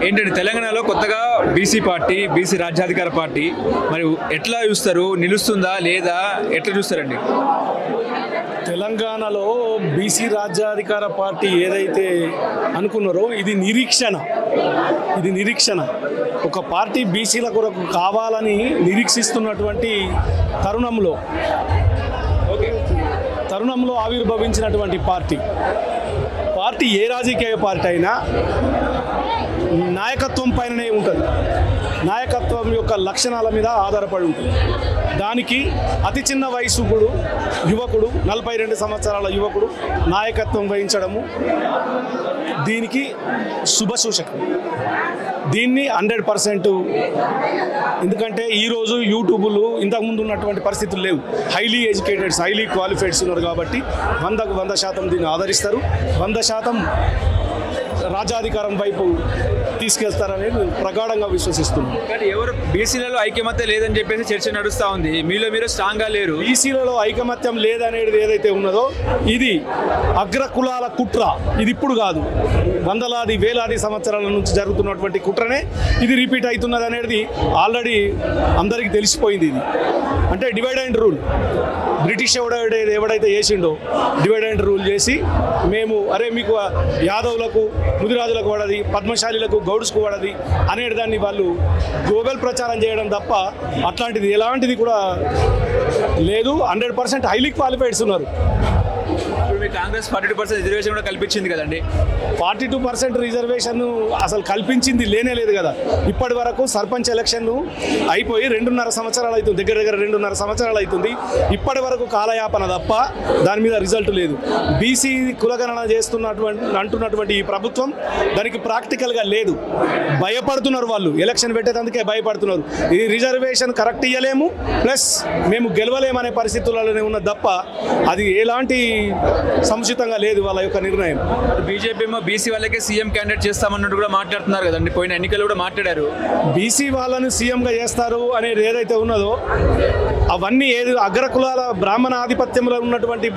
ఏంటంటే తెలంగాణలో కొత్తగా బీసీ పార్టీ, బీసీ రాజ్యాధికార పార్టీ మరి ఎట్లా చూస్తారు? నిలుస్తుందా లేదా? ఎట్లా చూస్తారండి? తెలంగాణలో బీసీ రాజ్యాధికార పార్టీ ఏదైతే అనుకున్నారో ఇది నిరీక్షణ. ఒక పార్టీ బీసీల కొరకు కావాలని నిరీక్షిస్తున్నటువంటి తరుణంలో ఆవిర్భవించినటువంటి పార్టీ ఏ రాజకీయ పార్టీ అయినా నాయకత్వం పైననే ఉంటుంది. నాయకత్వం యొక్క లక్షణాల మీద ఆధారపడి ఉంటుంది. దానికి అతి చిన్న వయసుకుడు యువకుడు 42 సంవత్సరాల యువకుడు నాయకత్వం వహించడము దీనికి శుభసూచకం. దీన్ని 100%, ఎందుకంటే ఈరోజు యూట్యూబులు ఇంతకుముందు ఉన్నటువంటి పరిస్థితులు లేవు. హైలీ ఎడ్యుకేటెడ్స్, హైలీ క్వాలిఫైడ్స్ ఉన్నారు కాబట్టి 100కు 100% దీన్ని ఆదరిస్తారు. 100% రాజ్యాధికారం వైపు తీసుకెళ్తారని ప్రగాఢంగా విశ్వసిస్తున్నాను. కానీ ఎవరు బీసీలలో ఐకమత్యం లేదని చెప్పేసి చర్చ నడుస్తూ ఉంది. మీరు స్ట్రాంగ్గా లేరు. బీసీలలో ఐకమత్యం లేదనేది ఏదైతే ఉన్నదో ఇది అగ్రకులాల కుట్ర. ఇది ఇప్పుడు కాదు, వందలాది వేలాది సంవత్సరాల నుంచి జరుగుతున్నటువంటి కుట్రనే ఇది రిపీట్ అవుతున్నది అనేది ఆల్రెడీ అందరికీ తెలిసిపోయింది. ఇది అంటే డివైడ్ అండ్ రూల్. బ్రిటిష్ ఎవడైతే చేసిండో డివైడ్ అండ్ రూల్ చేసి మేము మీకు యాదవులకు, ముదిరాజులకు పడది, పద్మశాలిలకు, గౌడ్స్కు పడది అనేది దాన్ని వాళ్ళు గ్లోబల్ ప్రచారం చేయడం తప్ప అట్లాంటిది ఎలాంటిది కూడా లేదు. 100% హైలీ క్వాలిఫైడ్స్ ఉన్నారు. కాంగ్రెస్ 42% రిజర్వేషన్ కూడా కల్పించింది కదండి. 42% రిజర్వేషన్ అసలు కల్పించింది లేనే లేదు కదా. ఇప్పటి వరకు సర్పంచ్ ఎలక్షన్ అయిపోయి 2.5 సంవత్సరాలు అవుతుంది, దగ్గర 2.5 సంవత్సరాలు అవుతుంది. ఇప్పటి వరకు కాలయాపన తప్ప దాని మీద రిజల్ట్ లేదు. బీసీ కులగణన అంటున్నటువంటి ఈ ప్రభుత్వం దానికి ప్రాక్టికల్గా లేదు. భయపడుతున్నారు వాళ్ళు, ఎలక్షన్ పెట్టేందుకే భయపడుతున్నారు. ఈ రిజర్వేషన్ కరెక్ట్ ఇవ్వలేము, ప్లస్ మేము గెలవలేమనే పరిస్థితులలోనే ఉన్నది తప్ప అది ఎలాంటి సముచితంగా లేదు వాళ్ళ యొక్క నిర్ణయం. బీజేపీ ఏమో బీసీ వాళ్ళకే సీఎం క్యాండిడేట్ చేస్తామన్నట్టు కూడా మాట్లాడుతున్నారు కదండి. పోయిన ఎన్నికలు కూడా మాట్లాడారు. బీసీ వాళ్ళని సీఎంగా చేస్తారు అనేది ఏదైతే ఉన్నదో అవన్నీ అగ్రకులాల బ్రాహ్మణ ఆధిపత్యంలో ఉన్నటువంటి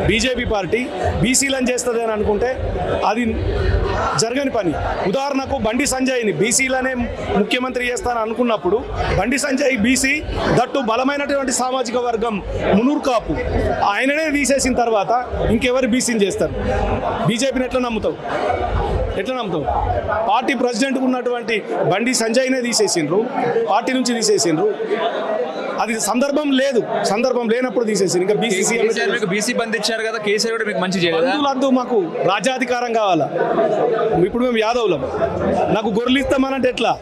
బీజేపీ పార్టీ బీసీలను చేస్తుంది అని అనుకుంటే అది జరగని పని. ఉదాహరణకు బండి సంజయ్ని బీసీలనే ముఖ్యమంత్రి చేస్తానని అనుకున్నప్పుడు బండి సంజయ్ బీసీ, దట్టు బలమైనటువంటి సామాజిక వర్గం మునూర్ కాపు, ఆయననే తీసేసిన తర్వాత ఇంకెవరు బీసీని చేస్తారు? బీజేపీని ఎట్లా నమ్ముతావు? పార్టీ ప్రెసిడెంట్గా ఉన్నటువంటి బండి సంజయ్నే తీసేసిండ్రు, పార్టీ నుంచి తీసేసిండ్రు. అది సందర్భం లేనప్పుడు తీసేసి ఇంకా బీసీ బంద్ ఇచ్చారు కదా. కేసీఆర్ కూడా మీకు మంచి చేయలేదు. మాకు రాజ్యాధికారం కావాలా? ఇప్పుడు మేము యాదవులం, నాకు గొర్రెలు ఇస్తామనంటే ఎట్లా?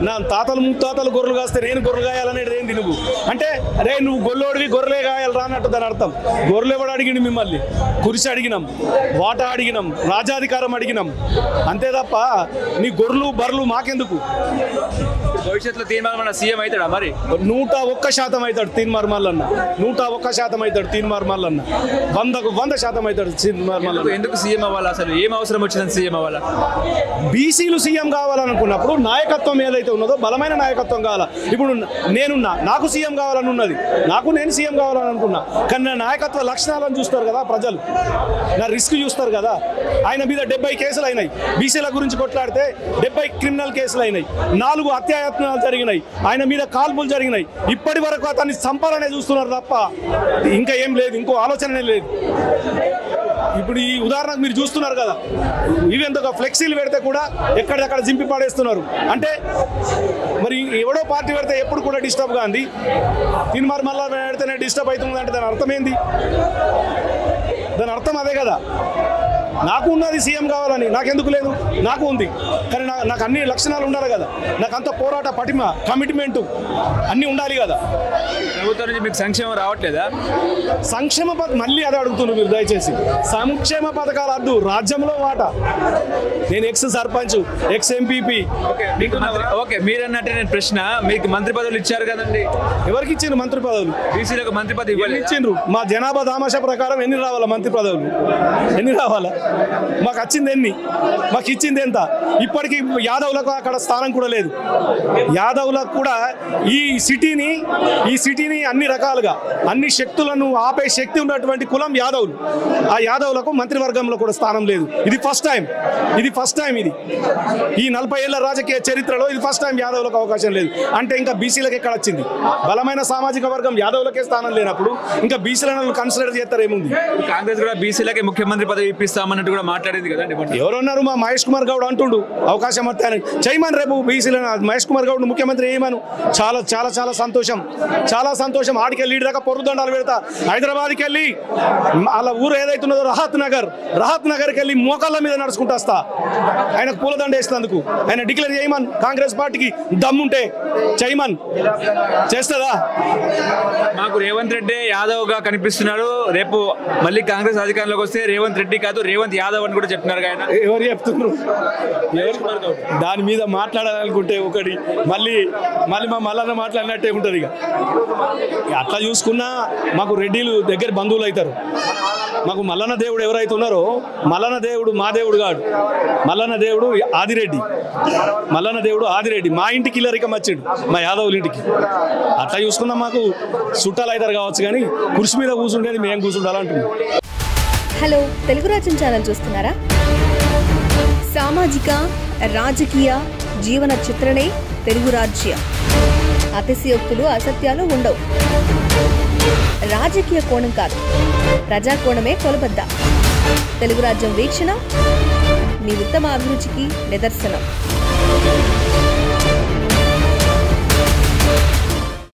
నా తాతలు ముత్తాతలు గొర్రెలు కాస్తే నేను గొర్రెలు కాయాలనేది ఏంది? నువ్వు అంటే అరే నువ్వు గొల్లోడివి గొర్రెలే కాయాలరా అన్నట్టు దాని అర్థం. గొర్రెలు ఎవడు అడిగిండు మిమ్మల్ని? కురిసి అడిగినాం, వాటా అడిగినాం, రాజ్యాధికారం అడిగినాం, అంతే తప్ప నీ గొర్రెలు బర్రెలు మాకెందుకు? భవిష్యత్తులో తీర్మానం సీఎం అవుతాడా? మరి 101% అవుతాడు తీన్మార్ మల్లన్న. 101% అవుతాడు తీన్మార్ మల్లన్న. 100కు 100% అవుతాడు తీన్మార్ మల్లన్న. ఎందుకు సీఎం అవ్వాలి? అసలు ఏం అవసరం వచ్చిందని సీఎం అవ్వాలా? బీసీలు సీఎం కావాలనుకున్నప్పుడు నాయకత్వం ఏదైతే ఉన్నదో బలమైన నాయకత్వం కావాలా. ఇప్పుడు నేనున్నా, నాకు సీఎం కావాలని ఉన్నది, నేను సీఎం కావాలని అనుకున్నా. కానీ నా నాయకత్వ లక్షణాలను చూస్తారు కదా ప్రజలు, నా రిస్క్ చూస్తారు కదా. ఆయన మీద 70 కేసులు అయినాయి. బీసీల గురించి కొట్లాడితే 70 క్రిమినల్ కేసులు అయినాయి, 4 హత్యాయత్నాలు జరిగినాయి, ఆయన మీద కాల్పులు జరిగినాయి. ఇప్పటి వరకు అతన్ని చంపాలనే చూస్తున్నారు తప్ప ఇంకా ఏం లేదు, ఇంకో ఆలోచనే లేదు. ఇప్పుడు ఈ ఉదాహరణకు మీరు చూస్తున్నారు కదా, ఇవి ఎంతగా ఫ్లెక్సీలు పెడితే కూడా ఎక్కడిదక్కడ జింపి పాడేస్తున్నారు. అంటే మరి ఎవడో పార్టీ పెడితే ఎప్పుడు కూడా డిస్టర్బ్గా ఉంది, తీన్మార్ మళ్ళా పెడితేనే డిస్టర్బ్ అవుతుంది అంటే దాని అర్థం ఏంది? దాని అర్థం అదే కదా. నాకు ఉన్నది సీఎం కావాలని, నాకెందుకు లేదు? నాకు ఉంది, కానీ నాకు అన్ని లక్షణాలు ఉండాలి కదా. నాకు అంత పోరాట పటిమ, కమిట్మెంటు అన్నీ ఉండాలి కదా. ప్రభుత్వం నుంచి మీకు సంక్షేమం రావట్లేదా? సంక్షేమ మళ్ళీ అదే అడుగుతున్నారు మీరు. దయచేసి సంక్షేమ పథకాలు వద్దు, రాజ్యంలో వాటా. నేను ex sarpanch, ex MPP. Okay, మీరన్నట్టే నేను ప్రశ్న, మీకు మంత్రి పదవులు ఇచ్చారు కదండి. ఎవరికి ఇచ్చిండ్రు మంత్రి పదవులు? బీసీలకు మంత్రి పదవి ఇచ్చిండ్రు. మా జనాభా దామాషా ప్రకారం ఎన్ని రావాలా మంత్రి పదవులు? ఎన్ని రావాలా? మాకు వచ్చింది ఎన్ని, మాకు ఇచ్చింది ఎంత? ఇప్పటికీ యాదవులకు అక్కడ స్థానం కూడా లేదు. యాదవులకు కూడా ఈ సిటీని అన్ని రకాలుగా అన్ని శక్తులను ఆపే శక్తి ఉన్నటువంటి కులం యాదవులు. ఆ యాదవులకు మంత్రివర్గంలో కూడా స్థానం లేదు. ఇది ఫస్ట్ టైం ఇది ఈ 40 ఏళ్ల రాజకీయ చరిత్రలో ఇది ఫస్ట్ టైం యాదవులకు అవకాశం లేదు. అంటే ఇంకా బీసీలకు ఎక్కడ వచ్చింది? బలమైన సామాజిక వర్గం యాదవులకే స్థానం లేనప్పుడు ఇంకా బీసీలను కన్సిడర్ చేస్తారు ఏముంది? కాంగ్రెస్ కూడా బీసీలకే ముఖ్యమంత్రి పదవి ఇప్పిస్తామన్నట్టు కూడా మాట్లాడింది కదండి. ఎవరున్నారు? మా మహేష్ కుమార్ గౌడ్ అంటుండు అవకాశం వస్తాయని. చేయమని రేపు బీసీలను మహేష్ కుమార్ గౌడ్ ముఖ్యమంత్రి చేయమను. చాలా చాలా చాలా సంతోషం, చాలా సంతోషం. ఆడికెళ్ళి ఈడి దాకా పొరుదండాలు పెడతా. హైదరాబాద్కి వెళ్ళి వాళ్ళ ఊరు ఏదైతున్నదో రహత్ నగర్కి వెళ్ళి మోకాళ్ళ మీద నడుచుకుంటూ వస్తా ఆయనకు పూలదండ వేసినందుకు. ఆయన డిక్లేర్ చేయమన్ కాంగ్రెస్ పార్టీకి దమ్ముంటే చేయమన్. చేస్తుందా? మాకు రేవంత్ రెడ్డి యాదవ్ గా కనిపిస్తున్నాడు. రేపు మళ్ళీ కాంగ్రెస్ అధికారంలోకి వస్తే రేవంత్ రెడ్డి కాదు రేవంత్ యాదవ్ అని కూడా చెప్తున్నారు. ఆయన ఎవరు చెప్తున్నారు? దాని మీద మాట్లాడాలనుకుంటే ఒకటి మళ్ళీ మా మల్లన్న మాట్లాడినట్టే ఉంటుంది. ఇక అట్లా చూసుకున్నా మాకు రెడ్డిలు దగ్గర బంధువులు అవుతారు. మాకు మల్లన్న దేవుడు ఎవరైతే ఉన్నారో, మల్లన్న దేవుడు మా దేవుడు కాదు. మల్లన్న దేవుడు ఆదిరెడ్డి మా ఇంటికి ఇల్లరికం వచ్చిండు, మా యాదవుల ఇంటికి. అట్లా చూసుకున్నా మాకు చుట్టాలు అవుతారు కావచ్చు, కానీ కుర్చీ మీద కూర్చుంటేది మేము కూర్చుంటాలంటున్నాం. హలో, తెలుగు రాజ్యం ఛానల్ చూస్తున్నారా? సామాజిక రాజకీయ జీవన చిత్రణే తెలుగు రాజ్యం. అతిశయోక్తులు అసత్యాలు ఉండవు. రాజకీయ కోణం కాదు, ప్రజా కోణమే కొలబద్ద. తెలుగు రాజ్యం వీక్షణ మీ ఉత్తమ అభిరుచికి నిదర్శనం.